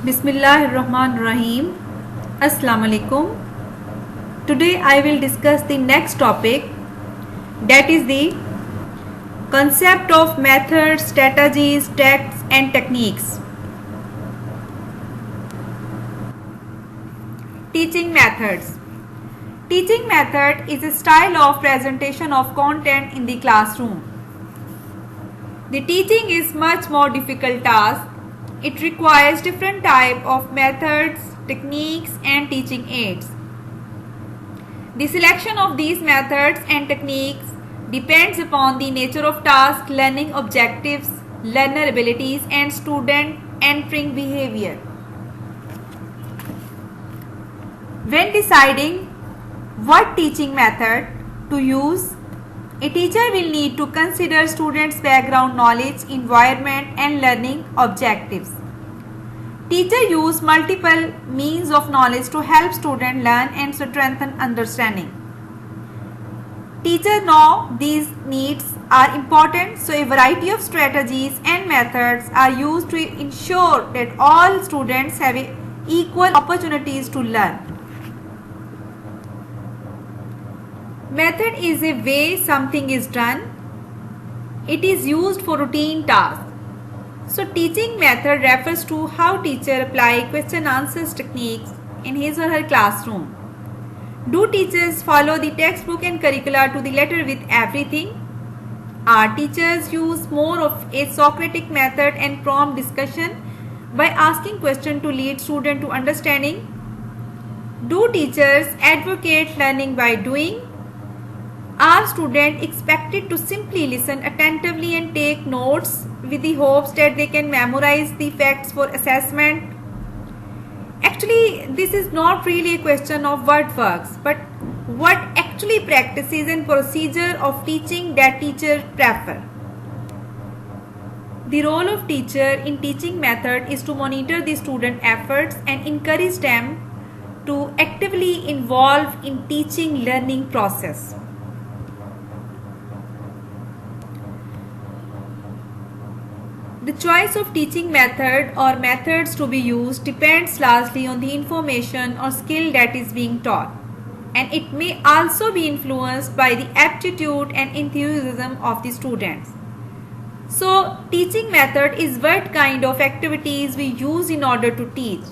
Bismillahirrahmanirrahim. Assalamu alaikum. Today I will discuss the next topic, that is the concept of methods, strategies, tactics and techniques. Teaching methods. Teaching method is a style of presentation of content in the classroom. The teaching is much more difficult task. It requires different type of methods, techniques and teaching aids. The selection of these methods and techniques depends upon the nature of task, learning objectives, learner abilities and student entering behavior. When deciding what teaching method to use, a teacher will need to consider students' background knowledge, environment and learning objectives. Teacher use multiple means of knowledge to help students learn and strengthen understanding. Teachers know these needs are important, so a variety of strategies and methods are used to ensure that all students have equal opportunities to learn. Method is a way something is done. It is used for routine tasks. So teaching method refers to how teacher apply question answers techniques in his or her classroom. Do teachers follow the textbook and curricula to the letter with everything? Are teachers use more of a Socratic method and prompt discussion by asking questions to lead student to understanding? Do teachers advocate learning by doing? Are students expected to simply listen attentively and take notes with the hopes that they can memorize the facts for assessment? Actually, this is not really a question of what works, but what actually practices and procedure of teaching that teachers prefer. The role of teacher in teaching method is to monitor the student efforts and encourage them to actively involve in teaching learning process. The choice of teaching method or methods to be used depends largely on the information or skill that is being taught, and it may also be influenced by the aptitude and enthusiasm of the students. So, teaching method is what kind of activities we use in order to teach.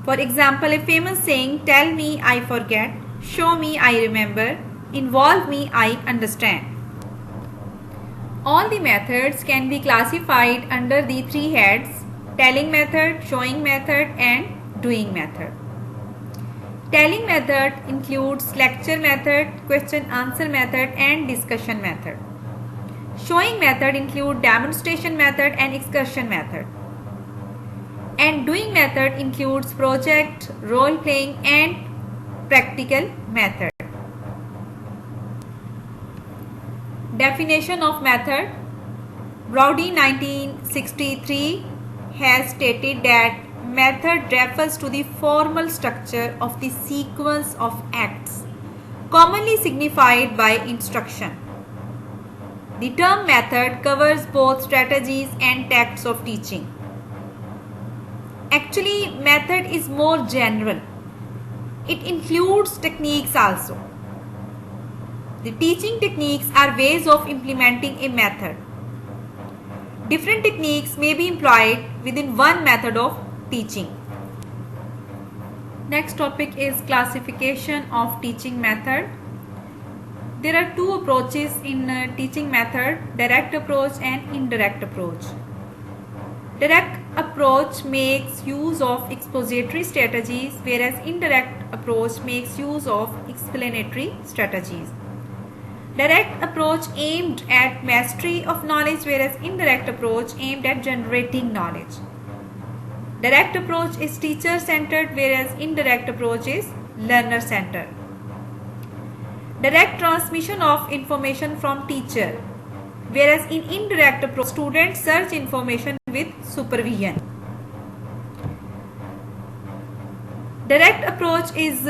For example, a famous saying, "Tell me, I forget; show me, I remember; involve me, I understand." All the methods can be classified under the three heads: telling method, showing method and doing method. Telling method includes lecture method, question answer method and discussion method. Showing method include demonstration method and excursion method. And doing method includes project, role playing and practical method. Definition of method. Brody 1963 has stated that method refers to the formal structure of the sequence of acts, commonly signified by instruction. The term method covers both strategies and tactics of teaching. Actually, method is more general. It includes techniques also. The teaching techniques are ways of implementing a method. Different techniques may be employed within one method of teaching. Next topic is classification of teaching method. There are two approaches in teaching method: direct approach and indirect approach. Direct approach makes use of expository strategies, whereas indirect approach makes use of explanatory strategies. Direct approach aimed at mastery of knowledge, whereas indirect approach aimed at generating knowledge. Direct approach is teacher-centered, whereas indirect approach is learner-centered. Direct transmission of information from teacher, whereas in indirect approach, students search information with supervision. Direct approach is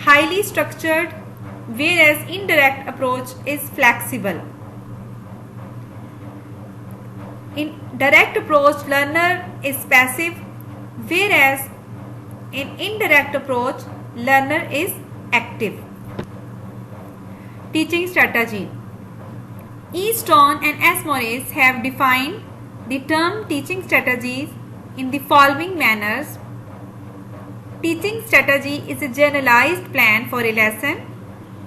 highly structured, whereas indirect approach is flexible. In direct approach, learner is passive, whereas in indirect approach, learner is active. Teaching strategy. Easton and S. Morris have defined the term teaching strategies in the following manners. Teaching strategy is a generalized plan for a lesson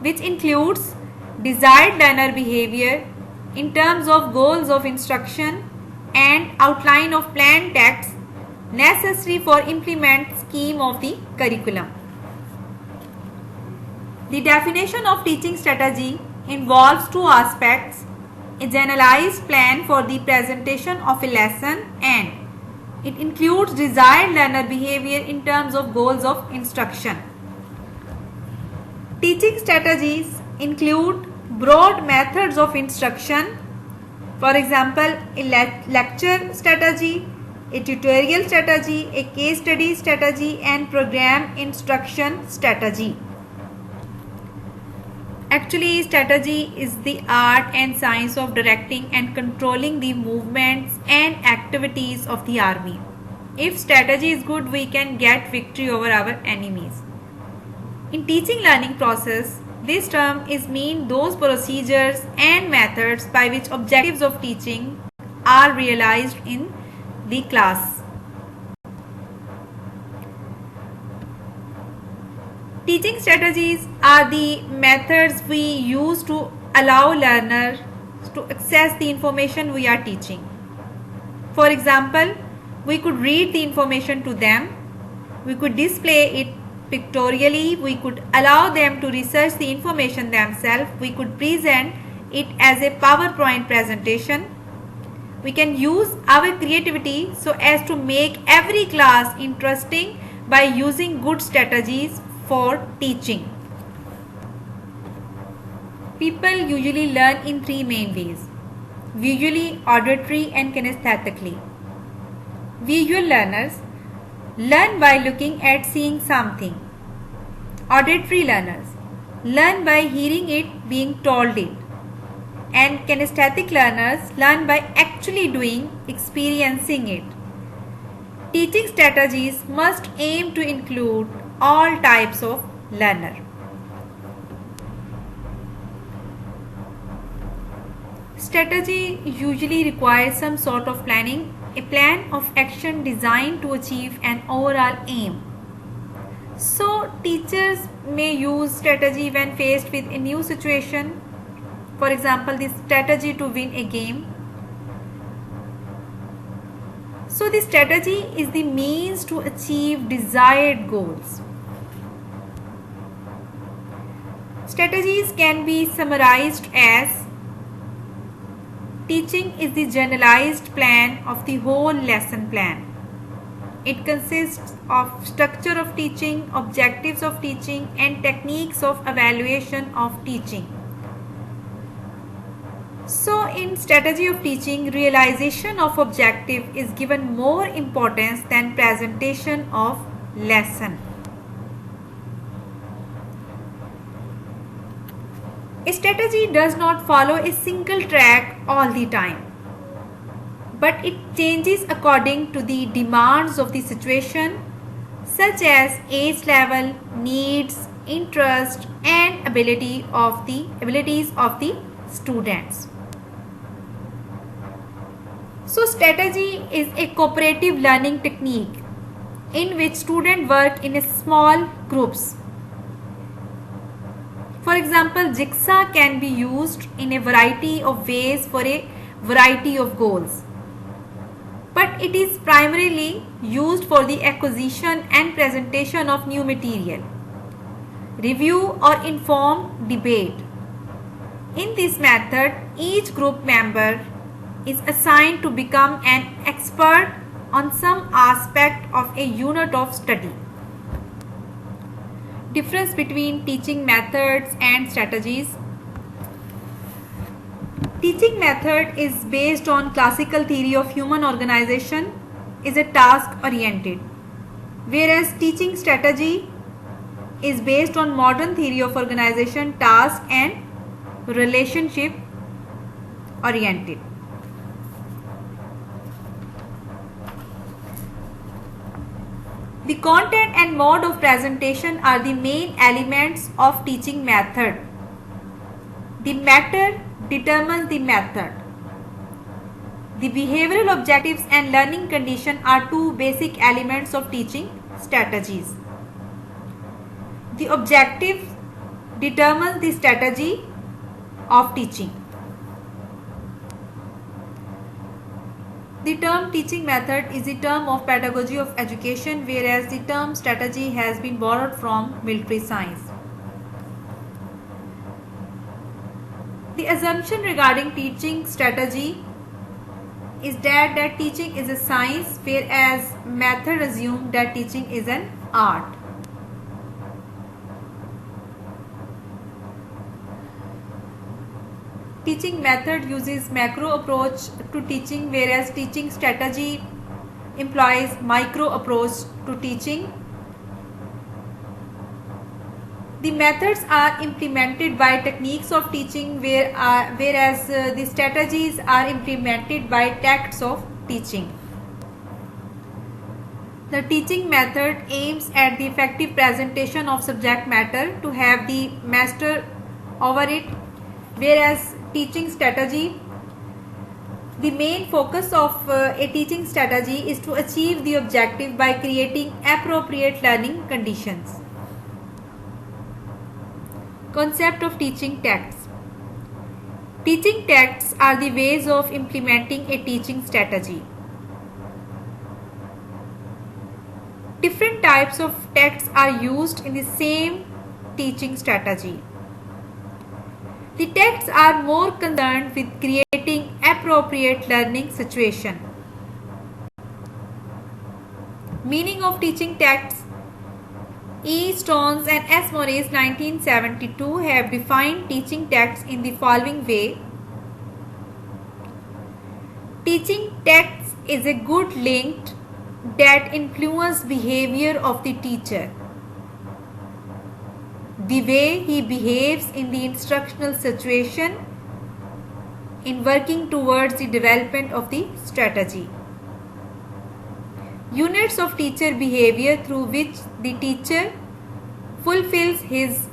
which includes desired learner behavior in terms of goals of instruction and outline of planned texts necessary for implement scheme of the curriculum. The definition of teaching strategy involves two aspects: a generalized plan for the presentation of a lesson, and it includes desired learner behavior in terms of goals of instruction. Teaching strategies include broad methods of instruction, for example, a lecture strategy, a tutorial strategy, a case study strategy, and program instruction strategy. Actually, strategy is the art and science of directing and controlling the movements and activities of the army. If strategy is good, we can get victory over our enemies. In teaching learning process, this term is mean those procedures and methods by which objectives of teaching are realized in the class. Teaching strategies are the methods we use to allow learners to access the information we are teaching. For example, we could read the information to them, we could display it pictorially, we could allow them to research the information themselves, we could present it as a PowerPoint presentation. We can use our creativity so as to make every class interesting by using good strategies for teaching. People usually learn in three main ways: visually, auditory, and kinesthetically. Visual learners learn by looking at seeing something. Auditory learners learn by hearing it, being told it. And kinesthetic learners learn by actually doing, experiencing it. Teaching strategies must aim to include all types of learner. Strategy usually requires some sort of planning, a plan of action designed to achieve an overall aim. So, teachers may use strategy when faced with a new situation. For example, the strategy to win a game. So, the strategy is the means to achieve desired goals. Strategies can be summarized as: teaching is the generalized plan of the whole lesson plan. It consists of structure of teaching, objectives of teaching, and techniques of evaluation of teaching. So, in strategy of teaching, realization of objective is given more importance than presentation of lesson. A strategy does not follow a single track all the time, but it changes according to the demands of the situation, such as age level, needs, interest, and abilities of the students. So, strategy is a cooperative learning technique in which students work in small groups. For example, jigsaw can be used in a variety of ways for a variety of goals, but it is primarily used for the acquisition and presentation of new material, review or informed debate. In this method, each group member is assigned to become an expert on some aspect of a unit of study. Difference between teaching methods and strategies. Teaching method is based on classical theory of human organization, is a task oriented, whereas teaching strategy is based on modern theory of organization, task and relationship oriented. The content and mode of presentation are the main elements of teaching method. The matter determines the method. The behavioral objectives and learning condition are two basic elements of teaching strategies. The objective determines the strategy of teaching. The term teaching method is the term of pedagogy of education, whereas the term strategy has been borrowed from military science. The assumption regarding teaching strategy is that teaching is a science, whereas method assumes that teaching is an art. Teaching method uses macro approach to teaching, whereas teaching strategy employs micro approach to teaching. The methods are implemented by techniques of teaching, whereas the strategies are implemented by tactics of teaching. The teaching method aims at the effective presentation of subject matter to have the master over it, whereas teaching strategy, the main focus of a teaching strategy is to achieve the objective by creating appropriate learning conditions. Concept of teaching tactics. Teaching tactics are the ways of implementing a teaching strategy. Different types of tactics are used in the same teaching strategy. The tactics are more concerned with creating appropriate learning situation. Meaning of teaching tactics. E. Stones and S. Morris 1972 have defined teaching tactics in the following way. Teaching tactics is a good link that influence behavior of the teacher. The way he behaves in the instructional situation in working towards the development of the strategy. Units of teacher behavior through which the teacher fulfills his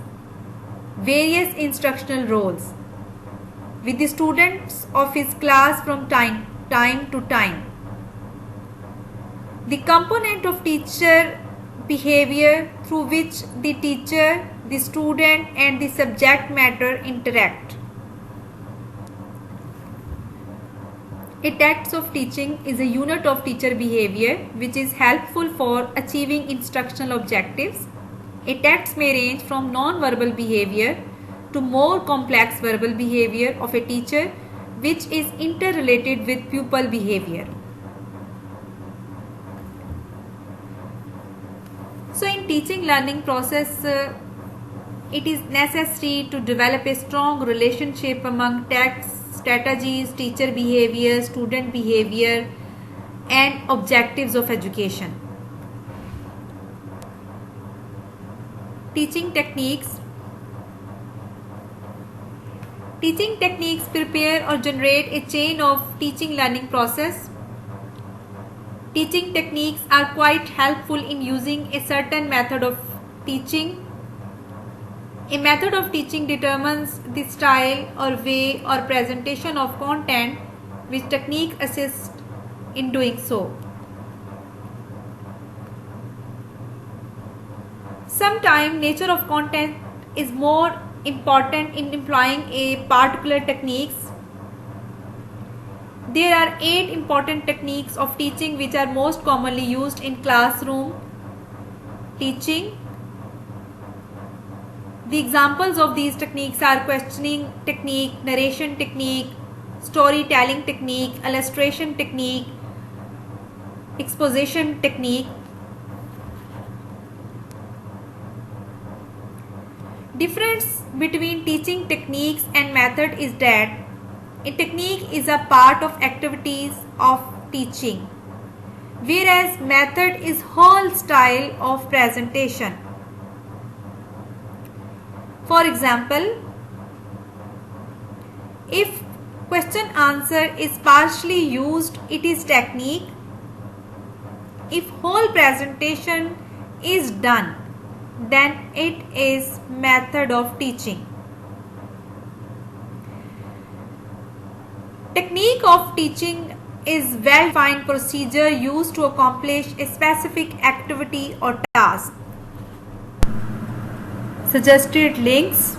various instructional roles with the students of his class from time to time. The component of teacher behavior through which the teacher, the student and the subject matter interact. A tactics of teaching is a unit of teacher behavior which is helpful for achieving instructional objectives. A tactics may range from non-verbal behavior to more complex verbal behavior of a teacher which is interrelated with pupil behavior. So in teaching learning process, it is necessary to develop a strong relationship among tactics, strategies, teacher behavior, student behavior and objectives of education. Teaching techniques. Teaching techniques prepare or generate a chain of teaching learning process. Teaching techniques are quite helpful in using a certain method of teaching. A method of teaching determines the style or way or presentation of content which technique assists in doing so. Sometimes nature of content is more important in employing a particular techniques. There are 8 important techniques of teaching which are most commonly used in classroom teaching. The examples of these techniques are questioning technique, narration technique, storytelling technique, illustration technique, exposition technique. Difference between teaching techniques and method is that a technique is a part of activities of teaching, whereas method is whole style of presentation. For example, if question answer is partially used, it is technique. If whole presentation is done, then it is method of teaching. Technique of teaching is well-defined procedure used to accomplish a specific activity or task. Suggested links.